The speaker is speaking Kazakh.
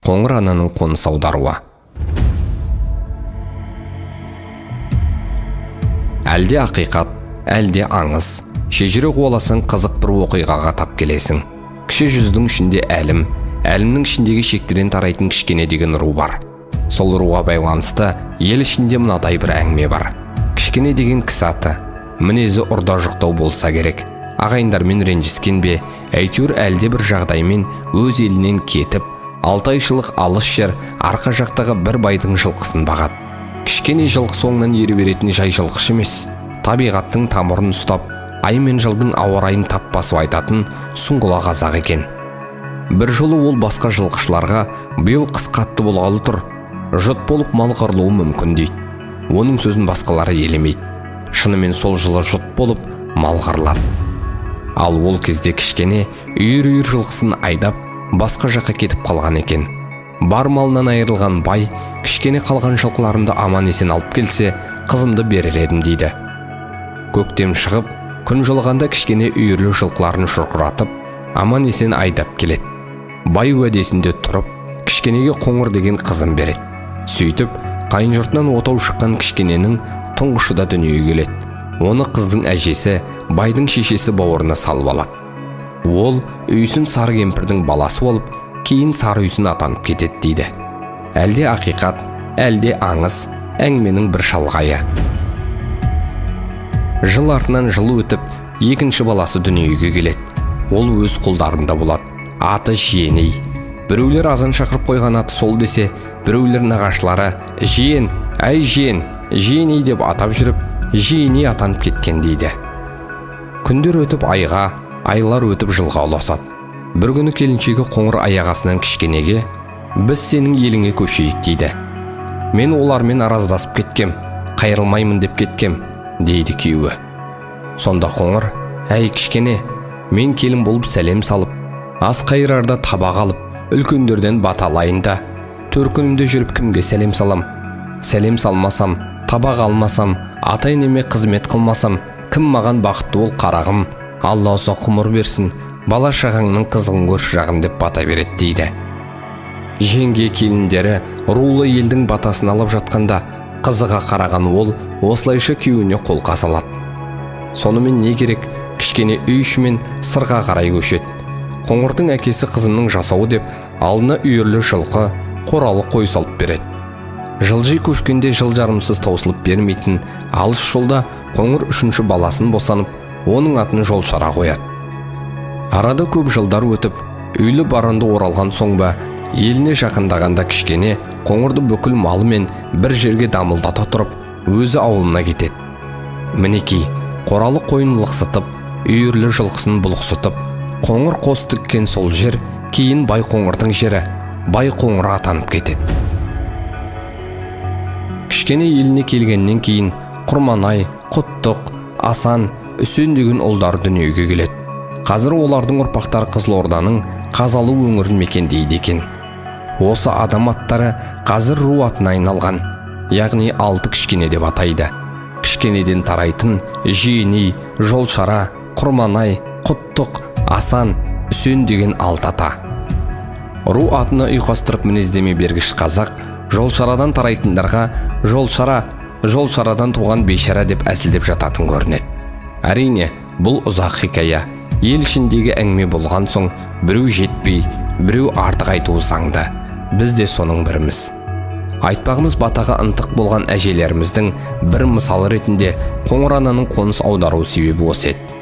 Қоңыр ананың қоныс аударуы. Әлде ақиқат, әлде аңыз. Шежіре қуаласаң қызық бір оқиғаға тап келесің. Кіші жүздің ішінде әлім, әлімнің ішіндегі шектірен тарайтын кішкене деген ру бар. Сол руға байланысты ел ішінде мынадай бір әңгіме бар. Кішкене деген кісі аты, мінезі ұрда жұқтау болса керек. Ағайындармен ренжіскен бе, әйтеуір әлде бір жағдаймен өз елінен кетіп, 6 айшылық алыс жер арқа жақтағы бір байдың жылқысын бағады. Кішкене жылқы соңынан ері беретін жай жылқышы емес, табиғаттың тамырын ұстап, ай мен жылдың ауа райын тап басып айтатын сұңғыла қазақ екен. Бір жолы ол басқа жылқышыларға биыл қыс қатты болғалы тұр, жұт болып мал қырылуы мүмкін дейді. Оның сөзін басқалары елемейді. Шынымен сол жылы жұт болып мал қырылады. Ал ол кезде кішкене үйір-үйір жылқысын айдап басқа жаққа кетіп қалған екен. Бар малынан айырылған бай кішкене қалған жылқыларымды аман есен алып келсе, қызымды берер едім дейді. Көктем шығып, күн жылығанда кішкене үйірлі жылқыларын шұрқыратып, аман есен айдап келеді. Бай уәдесінде тұрып, кішкенеге Қоңыр деген қызын береді. Сөйтіп, қайын жұртынан отау шыққан кішкененің тұңғышы да дүниеге келеді. Оны қыздың әжесі, байдың шешесі бауырына салып алады. Ол үйсін сары кемпірдің баласы болып, кейін сары үйсін атанып кетеді дейді. Әлде ақиқат, әлде аңыз, әңгіменің бір шалғайы. Жыл артынан жыл өтіп, екінші баласы дүниеге келеді. Ол өз қолдарында болады. Аты Жиеней. Біреулер азан шақырып қойған аты сол десе, біреулер нағашылары Жиен, әй Жиен, Жиеней деп атап жүріп, Жиеней атанып кеткен дейді. Күндер өтіп айға, айлар өтіп жылға ұласады. Бір күні келіншегі Қоңыр аяғасынан кішкенеге, біз сенің еліңе көшейік дейді. Мен олармен араздасып кеткем, қайрылмаймын деп кеткем, дейді күйеуі. Сонда Қоңыр, әй кішкене, мен келін болып сәлем салып, ас қайырарда табақ алып, үлкендерден бата алайын да, төркінімде жүріп кімге сәлем салам? Сәлем салмасам, табақ алмасам, ата-енеме қызмет қылмасам, кім маған бақытты бол қарағым? Алла ұзақ ғұмыр берсін, бала шағаңның қызығын көрші жағым деп бата береді дейді. Жеңге келіндері рулы елдің батасын алып жатқанда, қызыға қараған ол осылайша күйеуіне қолқа салады. Сонымен не керек, кішкене үй ішімен сырға қарай көшеді. Қоңырдың әкесі қызының жасауы деп алдына үйірлі жылқы, қоралы қой салып береді. Жылжи көшкенде жыл жарымсыз таусылып бермейтін алыс жолда Қоңыр үшінші баласын босанып, оның атын Жолшара қояды. Арада көп жылдар өтіп, үйлі баранды оралған соң ба, еліне жақындағанда кішкене Қоңырды бүкіл малымен бір жерге дамылдата тұрып, өзі ауылына кетеді. Мінекей, қоралы қойын лықсытып, үйірлі жылқысын бұлықсытып, Қоңыр қос тіккен сол жер кейін Бай Қоңырдың жері, Бай Қоңыр атанып кетеді. Кішкене еліне келгеннен кейін Құрманай, Құттық, Асан, Үсен деген ұлдар дүниеге келеді. Қазір олардың ұрпақтары Қызылорданың Қазалы өңірін мекендейді екен. Осы адам аттары қазір ру атына айналған, яғни 6 кішкене деп атайды. Кішкенеден тарайтын Жиеней, Жолшара, Құрманай, Құттық, Асан, Үсен деген 6 ата. Ру атына ұйқастырып мінездеме бергіш қазақ Жолшарадан тарайтындарға Жолшара, Жолшарадан туған бейшара деп әсілдеп жататын көрінеді. Әрине, бұл ұзақ хикая. Ел ішіндегі әңгіме болған соң, біреу жетпей, біреу артық айтуы заңды. Біз де соның біріміз. Айтпағымыз батаға ынтық болған әжелеріміздің бір мысалы ретінде Қоңыр ананың қоныс аудару себебі осы еді.